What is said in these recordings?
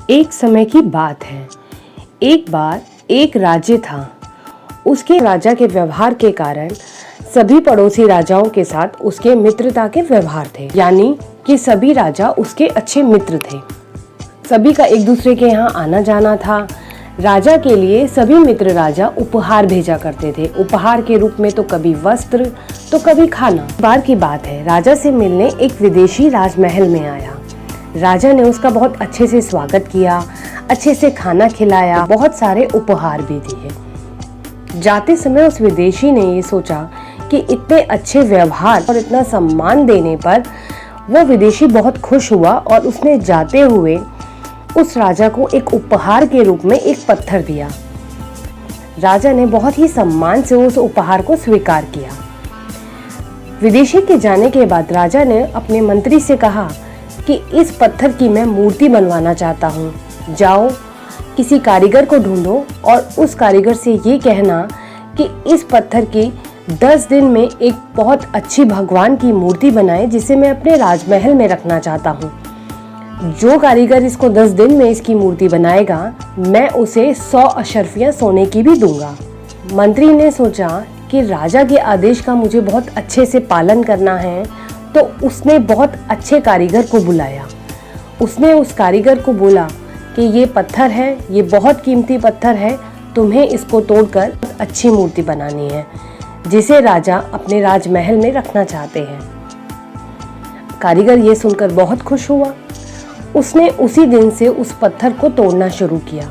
एक समय की बात है। एक बार एक राज्य था। उसके राजा के व्यवहार के कारण सभी पड़ोसी राजाओं के साथ उसके मित्रता के व्यवहार थे, यानी कि सभी राजा उसके अच्छे मित्र थे। सभी का एक दूसरे के यहाँ आना जाना था। राजा के लिए सभी मित्र राजा उपहार भेजा करते थे। उपहार के रूप में तो कभी वस्त्र तो कभी खाना। बार की बात है, राजा से मिलने एक विदेशी राजमहल में आया। राजा ने उसका बहुत अच्छे से स्वागत किया, अच्छे से खाना खिलाया, बहुत सारे उपहार भी दिए। जाते समय उस विदेशी ने ये सोचा कि इतने अच्छे व्यवहार और इतना सम्मान देने पर वो विदेशी बहुत खुश हुआ और उसने जाते हुए उस राजा को एक उपहार के रूप में एक पत्थर दिया। राजा ने बहुत ही सम्मान से उस उपहार को स्वीकार किया। विदेशी के जाने के बाद राजा ने अपने मंत्री से कहा कि इस पत्थर की मैं मूर्ति बनवाना चाहता हूँ। जाओ किसी कारीगर को ढूंढो और उस कारीगर से ये कहना कि इस पत्थर की 10 दिन में एक बहुत अच्छी भगवान की मूर्ति बनाए, जिसे मैं अपने राजमहल में रखना चाहता हूँ। जो कारीगर इसको 10 दिन में इसकी मूर्ति बनाएगा, मैं उसे 100 अशर्फियाँ सोने की भी दूंगा। मंत्री ने सोचा कि राजा के आदेश का मुझे बहुत अच्छे से पालन करना है, तो उसने बहुत अच्छे कारीगर को बुलाया। उसने उस कारीगर को बोला कि ये पत्थर है, ये बहुत कीमती पत्थर है, तुम्हें इसको तोड़कर अच्छी मूर्ति बनानी है, जिसे राजा अपने राजमहल में रखना चाहते हैं। कारीगर ये सुनकर बहुत खुश हुआ। उसने उसी दिन से उस पत्थर को तोड़ना शुरू किया।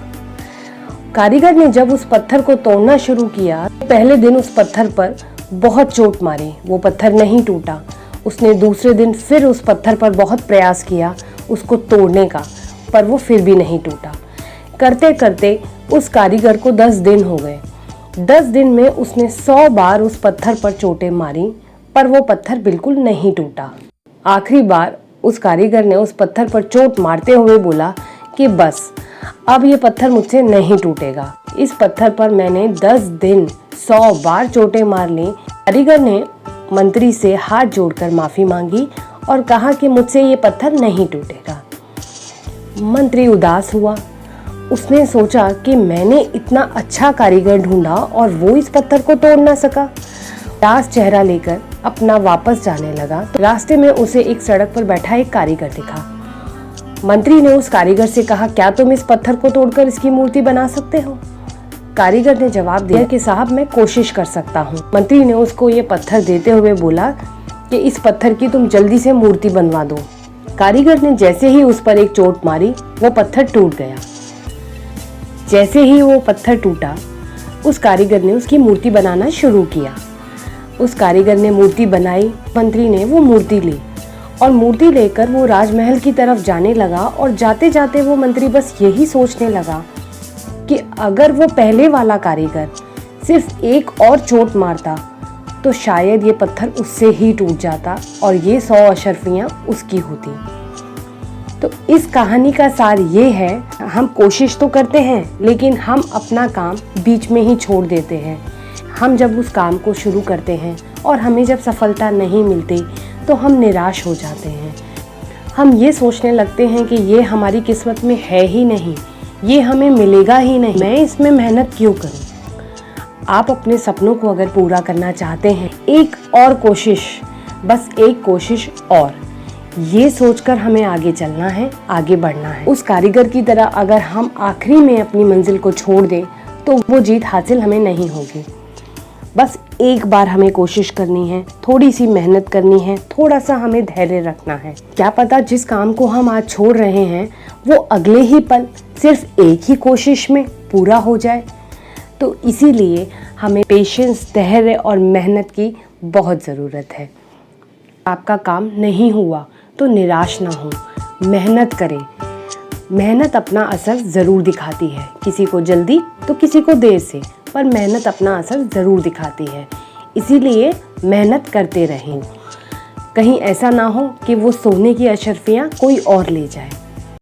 कारीगर ने जब उस पत्थर को तोड़ना शुरू किया, पहले दिन उस पत्थर पर बहुत चोट मारी, वो पत्थर नहीं टूटा। उसने दूसरे दिन फिर उस पत्थर पर बहुत प्रयास किया उसको तोड़ने का, पर वो फिर भी नहीं टूटा। करते करते उस कारीगर को 10 दिन हो गए। 10 दिन में उसने 100 बार उस पत्थर पर चोटें मारी, पर वो पत्थर बिल्कुल नहीं टूटा। आखिरी बार उस कारीगर ने उस पत्थर पर चोट मारते हुए बोला कि बस अब ये पत्थर मुझसे नहीं टूटेगा। इस पत्थर पर मैंने 10 दिन 100 बार चोटें मार ली। कारीगर ने मंत्री से हाथ जोड़कर माफी मांगी और कहा कि मुझसे ये पत्थर नहीं टूटेगा। मंत्री उदास हुआ। उसने सोचा कि मैंने इतना अच्छा कारीगर ढूंढा और वो इस पत्थर को तोड़ ना सका। उदास चेहरा लेकर अपना वापस जाने लगा तो रास्ते में उसे एक सड़क पर बैठा एक कारीगर दिखा। मंत्री ने उस कारीगर से कहा, क्या तुम इस पत्थर को तोड़कर इसकी मूर्ति बना सकते हो? कारीगर ने जवाब दिया कि साहब मैं कोशिश कर सकता हूँ। मंत्री ने उसको ये पत्थर देते हुए बोला कि इस पत्थर की तुम जल्दी से मूर्ति बनवा दो। कारीगर ने जैसे ही उस पर एक चोट मारी, वो पत्थर टूट गया। जैसे ही वो पत्थर टूटा, उस कारीगर ने उसकी मूर्ति बनाना शुरू किया। उस कारीगर ने मूर्ति बनाई। मंत्री ने वो मूर्ति ली और मूर्ति लेकर वो राजमहल की तरफ जाने लगा और जाते जाते वो मंत्री बस यही सोचने लगा कि अगर वो पहले वाला कारीगर सिर्फ एक और चोट मारता तो शायद ये पत्थर उससे ही टूट जाता और ये 100 अशर्फियाँ उसकी होती। तो इस कहानी का सार ये है, हम कोशिश तो करते हैं लेकिन हम अपना काम बीच में ही छोड़ देते हैं। हम जब उस काम को शुरू करते हैं और हमें जब सफलता नहीं मिलती तो हम निराश हो जाते हैं। हम ये सोचने लगते हैं कि ये हमारी किस्मत में है ही नहीं, ये हमें मिलेगा ही नहीं, मैं इसमें मेहनत क्यों करूं? आप अपने सपनों को अगर पूरा करना चाहते हैं, एक और कोशिश, बस एक कोशिश और, ये सोचकर हमें आगे चलना है, आगे बढ़ना है। उस कारीगर की तरह अगर हम आखिरी में अपनी मंजिल को छोड़ दें तो वो जीत हासिल हमें नहीं होगी। बस एक बार हमें कोशिश करनी है, थोड़ी सी मेहनत करनी है, थोड़ा सा हमें धैर्य रखना है। क्या पता जिस काम को हम आज छोड़ रहे हैं वो अगले ही पल सिर्फ एक ही कोशिश में पूरा हो जाए। तो इसीलिए हमें पेशेंस, धैर्य और मेहनत की बहुत ज़रूरत है। आपका काम नहीं हुआ तो निराश ना हो, मेहनत करें। मेहनत अपना असर ज़रूर दिखाती है, किसी को जल्दी तो किसी को देर से, पर मेहनत अपना असर ज़रूर दिखाती है। इसीलिए मेहनत करते रहें। कहीं ऐसा ना हो कि वो सोने की अशर्फियाँ कोई और ले जाए।